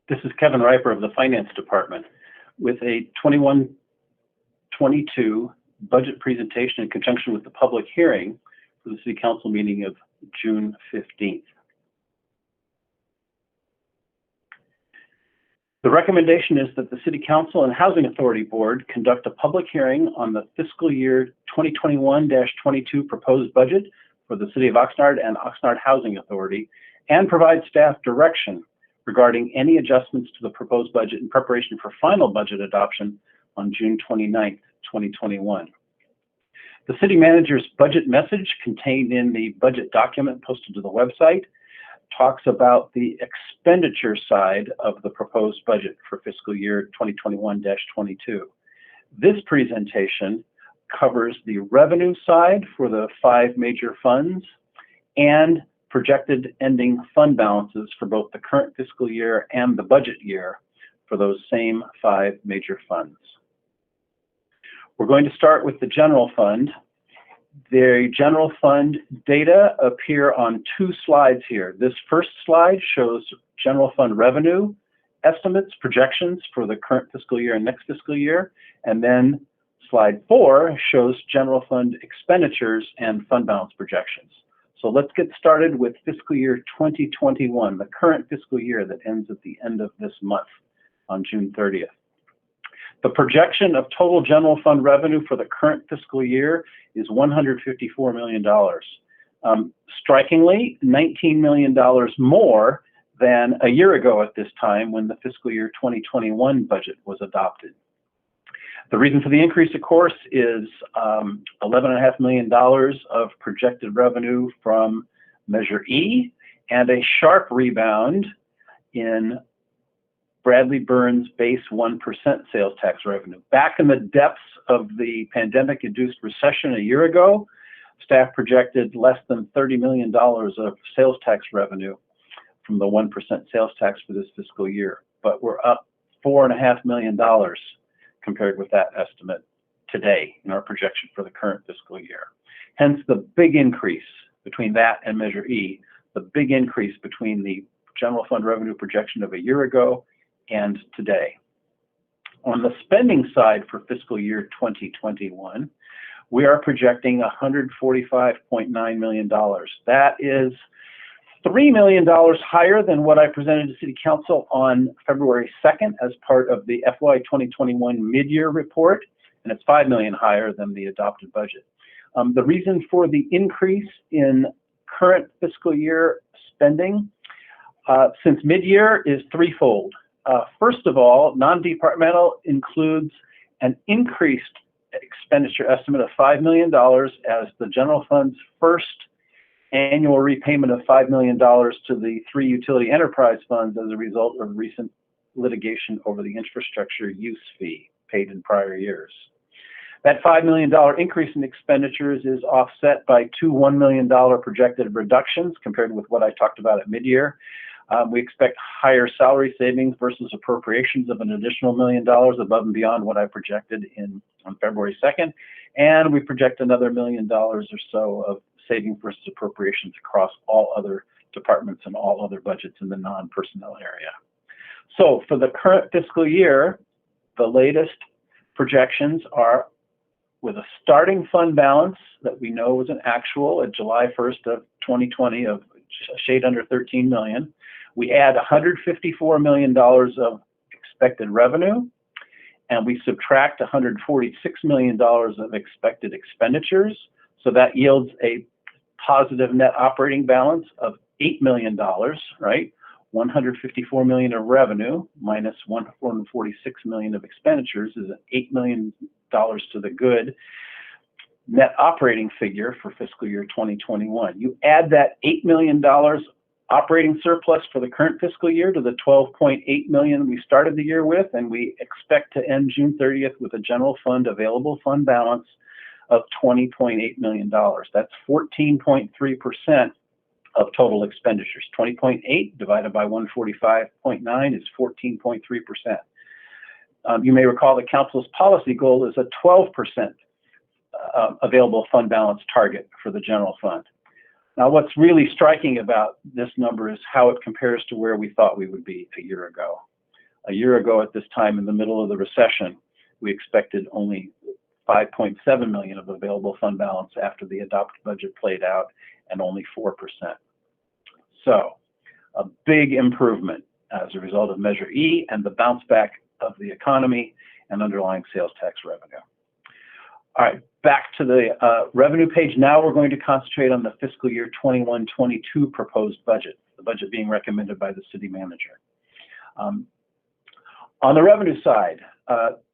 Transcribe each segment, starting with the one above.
This is Kevin Riper of the Finance Department with a 21-22 budget presentation in conjunction with the public hearing for the City Council meeting of June 15th. The recommendation is that the City Council and Housing Authority Board conduct a public hearing on the fiscal year 2021-22 proposed budget for the City of Oxnard and Oxnard Housing Authority and provide staff direction regarding any adjustments to the proposed budget in preparation for final budget adoption on June 29th, 2021. The City Manager's budget message contained in the budget document posted to the website talks about the expenditure side of the proposed budget for fiscal year 2021-22. This presentation covers the revenue side for the 5 major funds and projected ending fund balances for both the current fiscal year and the budget year for those same 5 major funds. We're going to start with the general fund. The general fund data appear on 2 slides here. This first slide shows general fund revenue estimates, projections for the current fiscal year and next fiscal year. And then slide 4 shows general fund expenditures and fund balance projections. So let's get started with fiscal year 2021, the current fiscal year that ends at the end of this month on June 30th. The projection of total general fund revenue for the current fiscal year is $154 million. Strikingly, $19 million more than a year ago at this time when the fiscal year 2021 budget was adopted. The reason for the increase, of course, is $11.5 million of projected revenue from Measure E and a sharp rebound in Bradley Burns' base 1% sales tax revenue. Back in the depths of the pandemic-induced recession a year ago, staff projected less than $30 million of sales tax revenue from the 1% sales tax for this fiscal year, but we're up $4.5 million compared with that estimate today in our projection for the current fiscal year. Hence the big increase between that and Measure E, the big increase between the general fund revenue projection of a year ago and today. On the spending side for fiscal year 2021, we are projecting $145.9 million. That is $3 million higher than what I presented to City Council on February 2nd as part of the FY 2021 mid-year report, and it's $5 million higher than the adopted budget. The reason for the increase in current fiscal year spending since mid-year is threefold. First of all, non-departmental includes an increased expenditure estimate of $5 million as the general fund's first annual repayment of $5 million to the 3 utility enterprise funds as a result of recent litigation over the infrastructure use fee paid in prior years. That $5 million increase in expenditures is offset by 2 $1 million projected reductions compared with what I talked about at mid-year. We expect higher salary savings versus appropriations of an additional $1 million above and beyond what I projected on February 2nd. And we project another $1 million or so of savings versus appropriations across all other departments and all other budgets in the non-personnel area. So for the current fiscal year, the latest projections are with a starting fund balance that we know was an actual at July 1st of 2020 of a shade under $13 million. We add $154 million of expected revenue, and we subtract $146 million of expected expenditures. So that yields a positive net operating balance of $8 million, right? $154 million of revenue minus $146 million of expenditures is $8 million to the good net operating figure for fiscal year 2021. You add that $8 million operating surplus for the current fiscal year to the $12.8 million we started the year with, and we expect to end June 30th with a general fund available fund balance of $20.8 million. That's 14.3% of total expenditures. 20.8 divided by 145.9 is 14.3%. You may recall the Council's policy goal is a 12% available fund balance target for the general fund. Now, what's really striking about this number is how it compares to where we thought we would be a year ago. A year ago at this time, in the middle of the recession, we expected only 5.7 million of available fund balance after the adopted budget played out, and only 4%. So a big improvement as a result of Measure E and the bounce back of the economy and underlying sales tax revenue. All right, back to the revenue page. Now we're going to concentrate on the fiscal year 21-22 proposed budget, the budget being recommended by the city manager. On the revenue side,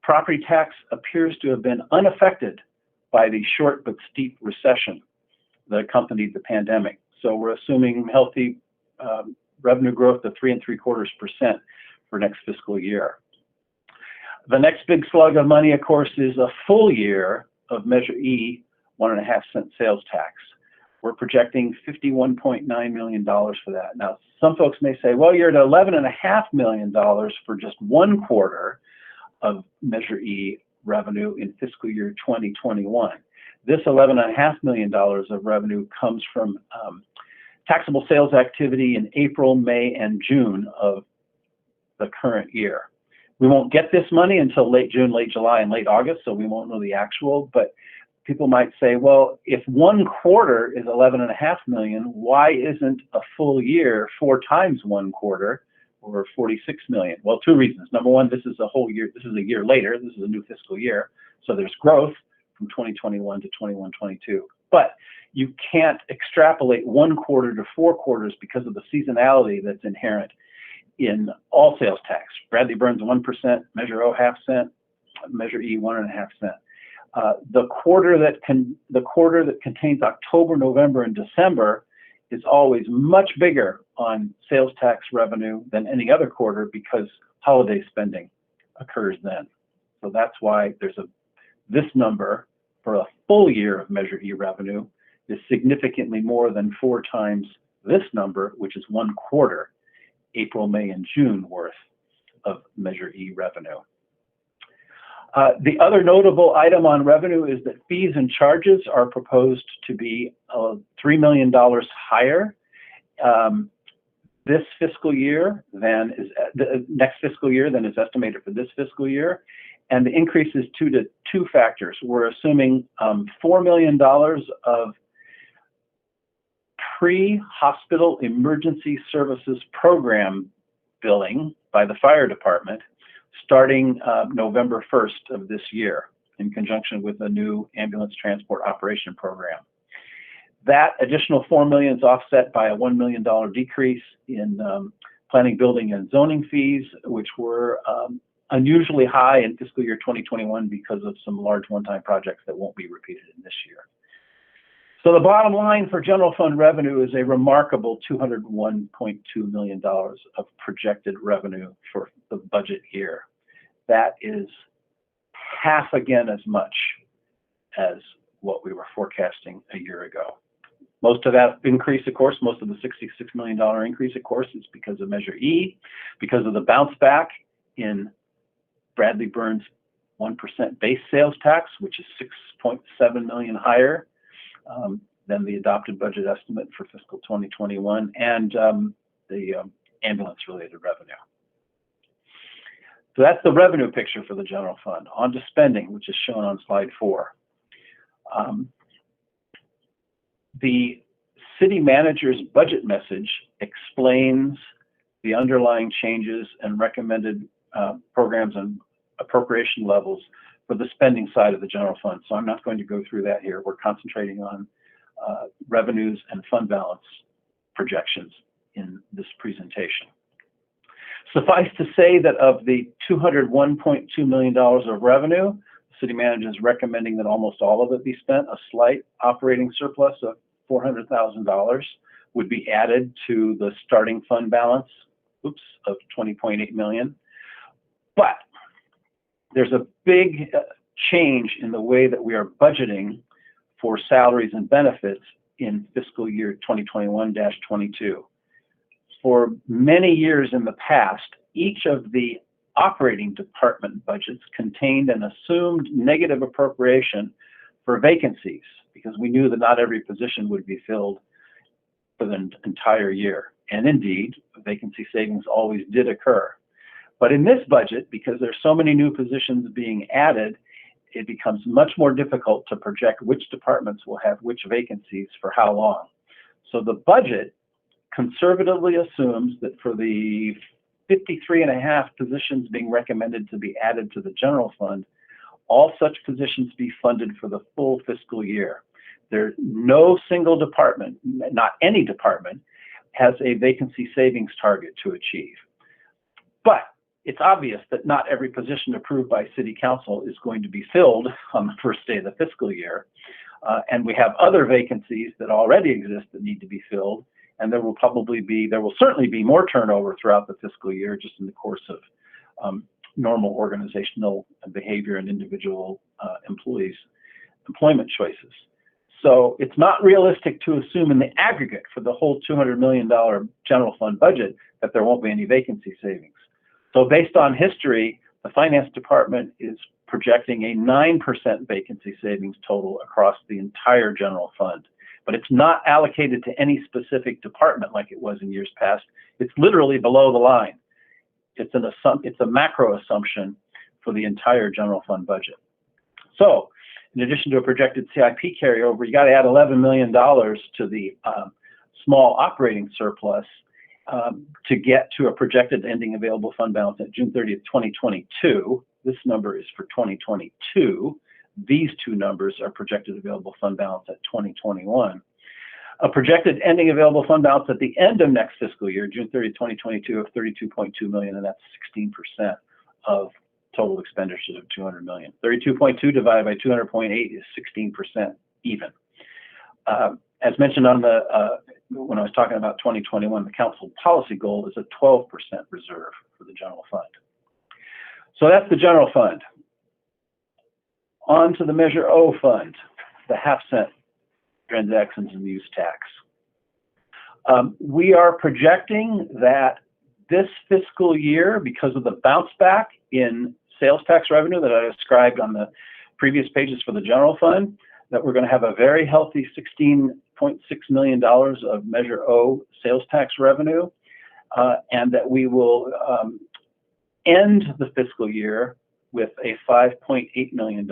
property tax appears to have been unaffected by the short but steep recession that accompanied the pandemic. So we're assuming healthy revenue growth of 3.75% for next fiscal year. The next big slug of money, of course, is a full year of Measure E 1.5-cent sales tax. We're projecting $51.9 million for that. Now, some folks may say, well, you're at $11.5 million for just one quarter of Measure E revenue in fiscal year 2021. This $11.5 million of revenue comes from taxable sales activity in April, May, and June of the current year. We won't get this money until late June, late July, and late August, so we won't know the actual, but people might say, well, if one quarter is 11.5 million, why isn't a full year 4 times one quarter, or 46 million? Well, 2 reasons. Number one, this is a whole year, this is a year later, this is a new fiscal year, so there's growth from 2021 to 21-22. But you can't extrapolate one quarter to 4 quarters because of the seasonality that's inherent in all sales tax. Bradley Burns 1%, Measure O 0.5 cent, Measure E 1.5 cent. The quarter that contains October, November, and December is always much bigger on sales tax revenue than any other quarter because holiday spending occurs then. So that's why this number for a full year of Measure E revenue is significantly more than 4 times this number, which is one quarter, April, May, and June worth of Measure E revenue. The other notable item on revenue is that fees and charges are proposed to be $3 million higher this fiscal year than is next fiscal year than is estimated for this fiscal year. And the increase is due to 2 factors. We're assuming $4 million of pre-hospital emergency services program billing by the fire department starting November 1st of this year in conjunction with a new ambulance transport operation program. That additional $4 million is offset by a $1 million decrease in planning, building, and zoning fees, which were unusually high in fiscal year 2021 because of some large one-time projects that won't be repeated in this year. So the bottom line for general fund revenue is a remarkable $201.2 million of projected revenue for the budget year. That is half again as much as what we were forecasting a year ago. Most of that increase, of course, most of the $66 million increase, of course, is because of Measure E, because of the bounce back in Bradley Burns 1% base sales tax, which is 6.7 million higher than the adopted budget estimate for fiscal 2021, and the ambulance-related revenue. So that's the revenue picture for the general fund. On to spending, which is shown on slide 4. The city manager's budget message explains the underlying changes and recommended programs and appropriation levels for the spending side of the general fund. So I'm not going to go through that here. We're concentrating on revenues and fund balance projections in this presentation. Suffice to say that of the $201.2 million of revenue, the city manager is recommending that almost all of it be spent. A slight operating surplus of $400,000 would be added to the starting fund balance, of $20.8 million. But there's a big change in the way that we are budgeting for salaries and benefits in fiscal year 2021-22. For many years in the past, each of the operating department budgets contained an assumed negative appropriation for vacancies, because we knew that not every position would be filled for the entire year. And indeed, vacancy savings always did occur. But in this budget, because there's so many new positions being added, it becomes much more difficult to project which departments will have which vacancies for how long. So the budget conservatively assumes that for the 53.5 positions being recommended to be added to the general fund, all such positions be funded for the full fiscal year. There's no single department, not any department, has a vacancy savings target to achieve. But it's obvious that not every position approved by City Council is going to be filled on the first day of the fiscal year. And we have other vacancies that already exist that need to be filled. And there will certainly be more turnover throughout the fiscal year, just in the course of normal organizational behavior and individual employees' employment choices. So it's not realistic to assume in the aggregate for the whole $200 million general fund budget that there won't be any vacancy savings. So based on history, the finance department is projecting a 9% vacancy savings total across the entire general fund. But it's not allocated to any specific department like it was in years past. It's literally below the line. It's a macro assumption for the entire general fund budget. So in addition to a projected CIP carryover, you got to add $11 million to the small operating surplus to get to a projected ending available fund balance at June 30th, 2022. This number is for 2022. These two numbers are projected available fund balance at 2021. A projected ending available fund balance at the end of next fiscal year, June 30, 2022, of $32.2 million, and that's 16% of total expenditures of $200 million. 32.2 divided by 200.8 is 16% even. As mentioned on the when I was talking about 2021, the council policy goal is a 12% reserve for the general fund. So that's the general fund. On to the Measure O fund, the half-cent transactions and use tax. We are projecting that this fiscal year, because of the bounce back in sales tax revenue that I described on the previous pages for the general fund, that we're going to have a very healthy $16.6 million of Measure O sales tax revenue, and that we will end the fiscal year with a $5.8 million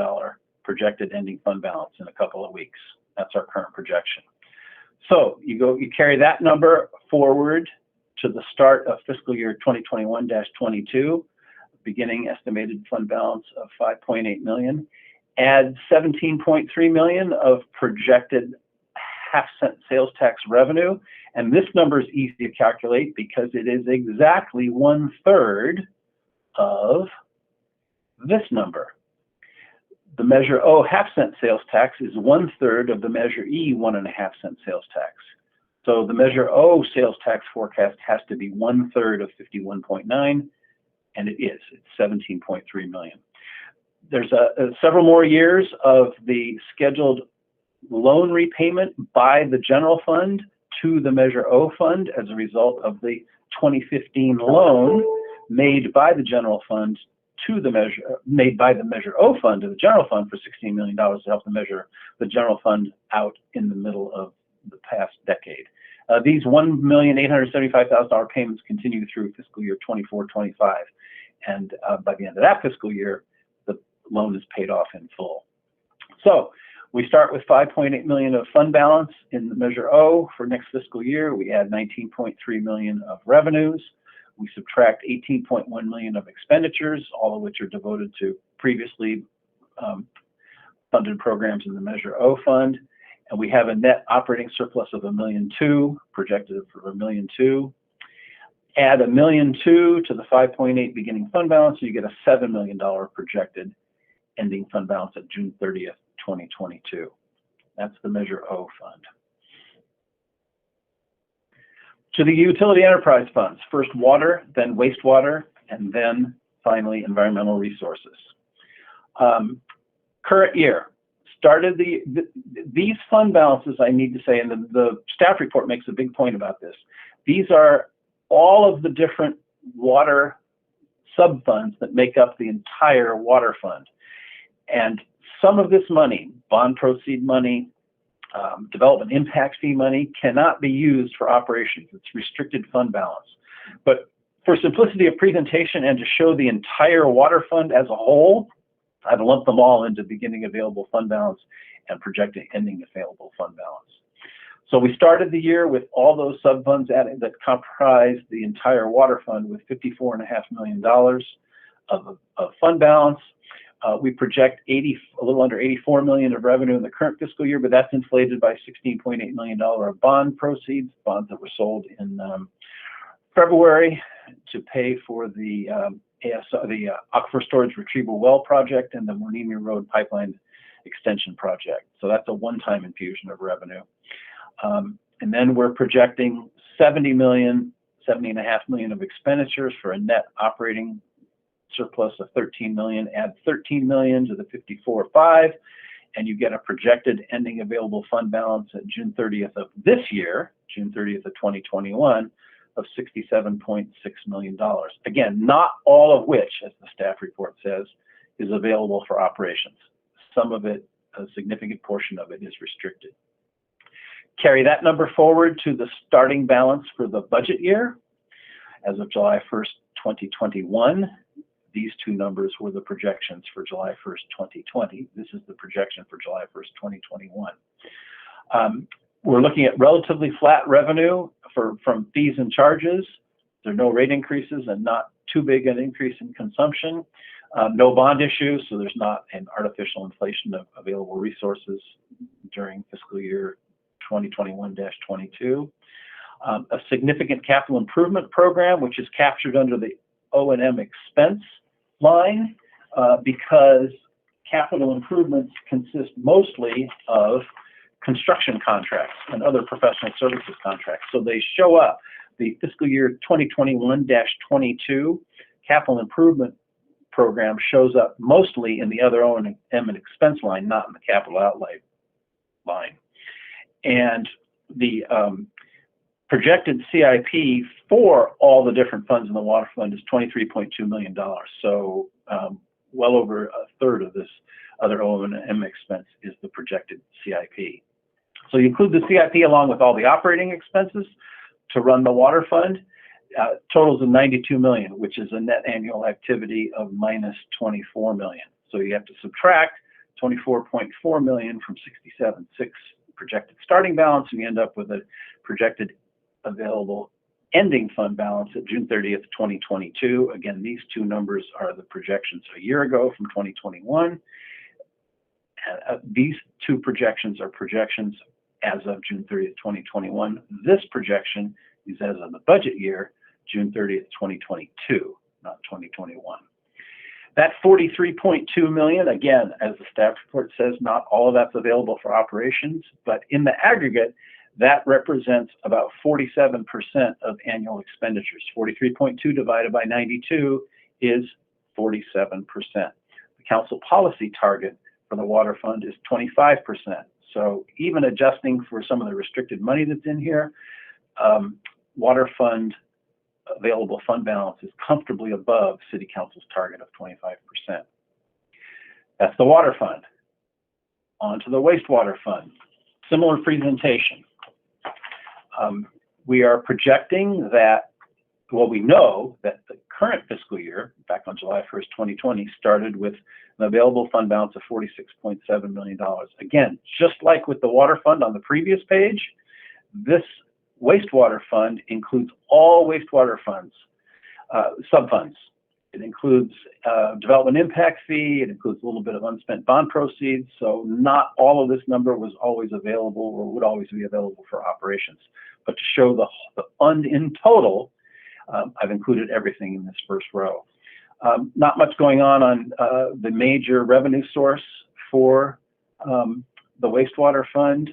projected ending fund balance in a couple of weeks. That's our current projection. So you carry that number forward to the start of fiscal year 2021-22, beginning estimated fund balance of $5.8 million, add $17.3 million of projected half-cent sales tax revenue, and this number is easy to calculate because it is exactly 1/3 of this number. The Measure O half-cent sales tax is 1/3 of the Measure E 1.5-cent sales tax. So the Measure O sales tax forecast has to be 1/3 of 51.9, and it is. It's 17.3 million. There's several more years of the scheduled loan repayment by the general fund to the Measure O fund as a result of the 2015 loan made by the general fund to the Measure O fund to the general fund for $16 million to help the general fund out in the middle of the past decade. These $1,875,000 payments continue through fiscal year 24-25, and by the end of that fiscal year, the loan is paid off in full. So we start with $5.8 million of fund balance in the Measure O for next fiscal year. We add $19.3 million of revenues. We subtract $18.1 million of expenditures, all of which are devoted to previously funded programs in the Measure O fund. And we have a net operating surplus of $1.2 million, projected for $1.2 million. Add $1.2 million to the 5.8 beginning fund balance, so you get a $7 million projected ending fund balance at June 30th, 2022. That's the Measure O fund. To the utility enterprise funds, first water, then wastewater, and then finally environmental resources. Current year, started these fund balances, I need to say, and the staff report makes a big point about this. These are all of the different water sub-funds that make up the entire water fund. And some of this money, bond proceed money, development impact fee money, cannot be used for operations. It's restricted fund balance. But For simplicity of presentation and to show the entire water fund as a whole, I've lumped them all into beginning available fund balance and projected ending available fund balance. So we started the year with all those sub-funds that comprise the entire water fund with $54.5 million of fund balance. We project a little under $84 million of revenue in the current fiscal year, but that's inflated by $16.8 million of bond proceeds, bonds that were sold in February to pay for the Aquifer Storage Retrieval Well project and the Monemia Road Pipeline Extension project. So that's a one-time infusion of revenue. And then we're projecting $70.5 million of expenditures for a net operating surplus of $13 million. Add $13 million to the $54.5, and you get a projected ending available fund balance at June 30th of this year, June 30th of 2021, of $67.6 million. Again, not all of which, as the staff report says, is available for operations. Some of it, a significant portion of it, is restricted. Carry that number forward to the starting balance for the budget year. As of July 1st, 2021, these two numbers were the projections for July 1st, 2020. This is the projection for July 1st, 2021. We're looking at relatively flat revenue from fees and charges. There are no rate increases and not too big an increase in consumption. No bond issues, so there's not an artificial inflation of available resources during fiscal year 2021-22. A significant capital improvement program, which is captured under the O&M expense line, because capital improvements consist mostly of construction contracts and other professional services contracts. So they show up. The fiscal year 2021-22 capital improvement program shows up mostly in the other O&M and expense line, not in the capital outlay line. And the projected CIP for all the different funds in the water fund is $23.2 million. So well over a third of this other O&M expense is the projected CIP. So you include the CIP along with all the operating expenses to run the water fund, totals of $92 million, which is a net annual activity of minus $24 million. So you have to subtract $24.4 million from $67.6 projected starting balance, and you end up with a projected available ending fund balance at June 30th, 2022. Again, these two numbers are the projections a year ago from 2021. These two projections are projections as of June 30th, 2021. This projection is as of the budget year, June 30th, 2022, not 2021. That $43.2 million, again, as the staff report says, not all of that's available for operations, but in the aggregate, that represents about 47% of annual expenditures. 43.2 divided by 92 is 47%. The council policy target for the water fund is 25%. So even adjusting for some of the restricted money that's in here, water fund available fund balance is comfortably above City Council's target of 25%. That's the water fund. On to the wastewater fund. Similar presentation. We are projecting that, well, we know that the current fiscal year, back on July 1st, 2020, started with an available fund balance of $46.7 million. Again, just like with the water fund on the previous page, this wastewater fund includes all wastewater funds, sub-funds. It includes development impact fee. It includes a little bit of unspent bond proceeds. So not all of this number was always available or would always be available for operations. But to show the fund in total, I've included everything in this first row. Not much going on the major revenue source for the wastewater fund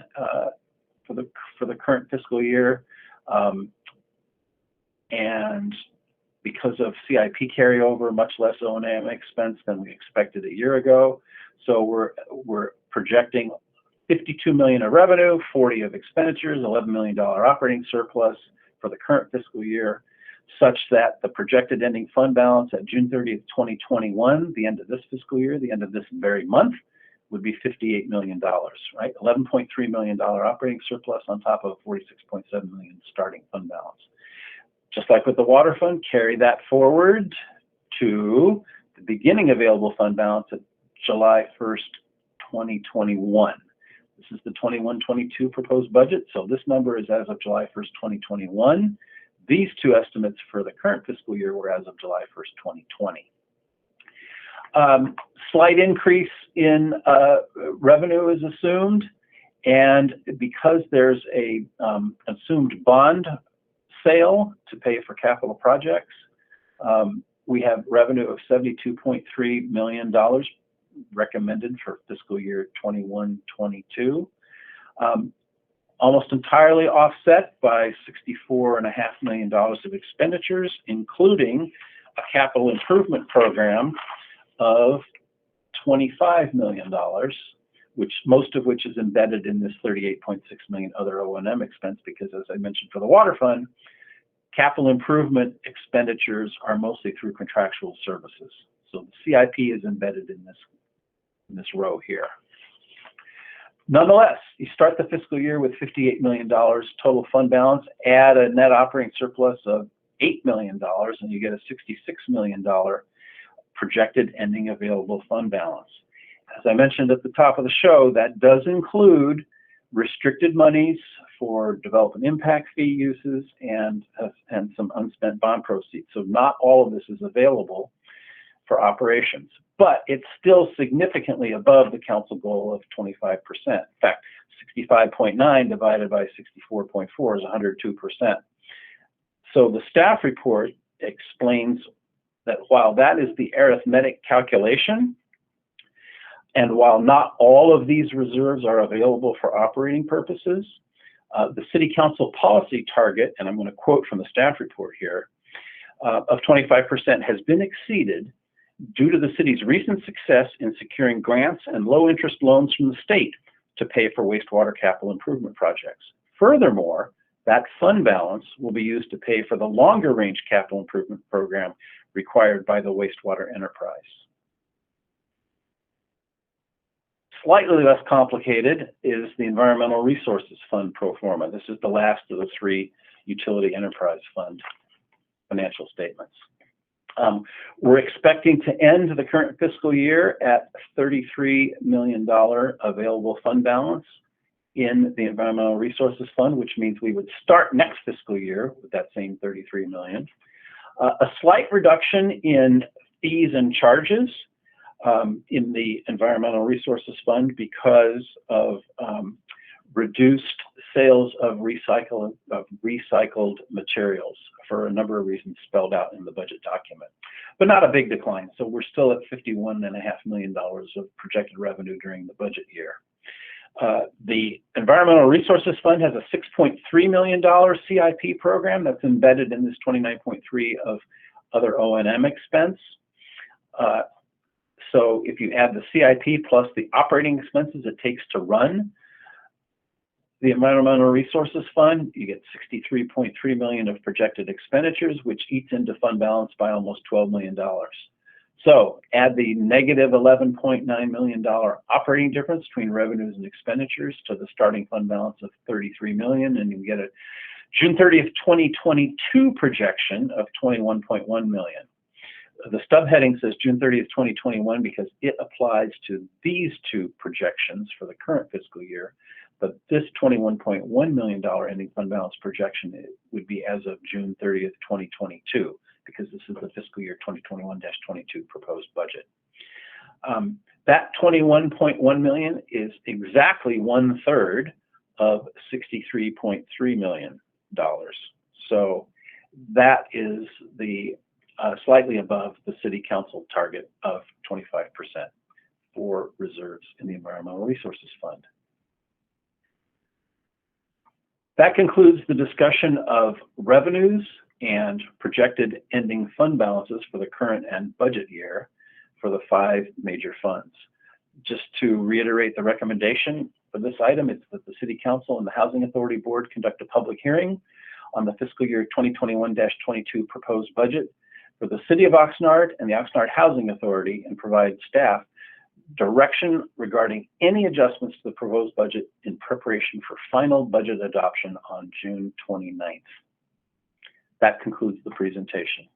for the current fiscal year. And because of CIP carryover, much less O&M expense than we expected a year ago. So we're projecting $52 million of revenue, 40 of expenditures, $11 million operating surplus for the current fiscal year, such that the projected ending fund balance at June 30th, 2021, the end of this fiscal year, the end of this very month, would be $58 million, right? $11.3 million operating surplus on top of $46.7 million starting fund balance. Just like with the water fund, carry that forward to the beginning available fund balance at July 1st, 2021. This is the 21-22 proposed budget, so this number is as of July 1st, 2021. These two estimates for the current fiscal year were as of July 1st, 2020. Slight increase in revenue is assumed, and because there's a assumed bond sale to pay for capital projects, we have revenue of $72.3 million recommended for fiscal year 21-22. Almost entirely offset by $64.5 million of expenditures, including a capital improvement program of $25 million, most of which is embedded in this $38.6 million other O&M expense, because as I mentioned for the water fund, capital improvement expenditures are mostly through contractual services. So the CIP is embedded in this row here. Nonetheless, you start the fiscal year with $58 million total fund balance, add a net operating surplus of $8 million, and you get a $66 million projected ending available fund balance. As I mentioned at the top of the show, that does include restricted monies for development impact fee uses and some unspent bond proceeds. So not all of this is available for operations, but it's still significantly above the council goal of 25%. In fact, 65.9 divided by 64.4 is 102%. So the staff report explains that while that is the arithmetic calculation, and while not all of these reserves are available for operating purposes, the City Council policy target, and I'm going to quote from the staff report here, of 25% has been exceeded due to the city's recent success in securing grants and low-interest loans from the state to pay for wastewater capital improvement projects. Furthermore, that fund balance will be used to pay for the longer-range capital improvement program required by the wastewater enterprise. Slightly less complicated is the Environmental Resources Fund pro forma. This is the last of the three Utility Enterprise Fund financial statements. We're expecting to end the current fiscal year at $33 million available fund balance in the Environmental Resources Fund, which means we would start next fiscal year with that same $33 million. A slight reduction in fees and charges in the Environmental Resources Fund because of reduced sales of recycled materials for a number of reasons spelled out in the budget document, but not a big decline. So we're still at $51.5 million of projected revenue during the budget year. The Environmental Resources Fund has a $6.3 million CIP program that's embedded in this 29.3 of other O&M expense. So if you add the CIP plus the operating expenses it takes to run the Environmental Resources Fund, you get $63.3 million of projected expenditures, which eats into fund balance by almost $12 million. So add the negative $11.9 million operating difference between revenues and expenditures to the starting fund balance of $33 million, and you get a June 30th, 2022 projection of $21.1 million. The subheading says June 30th, 2021 because it applies to these two projections for the current fiscal year, but this $21.1 million ending fund balance projection would be as of June 30th, 2022, because this is the fiscal year 2021-22 proposed budget. That $21.1 million is exactly 1/3 of $63.3 million. So that is the slightly above the City Council target of 25% for reserves in the Environmental Resources Fund. That concludes the discussion of revenues and projected ending fund balances for the current and budget year for the 5 major funds. Just to reiterate the recommendation for this item, it's that the City Council and the Housing Authority Board conduct a public hearing on the fiscal year 2021-22 proposed budget for the City of Oxnard and the Oxnard Housing Authority, and provide staff direction regarding any adjustments to the proposed budget in preparation for final budget adoption on June 29th. That concludes the presentation.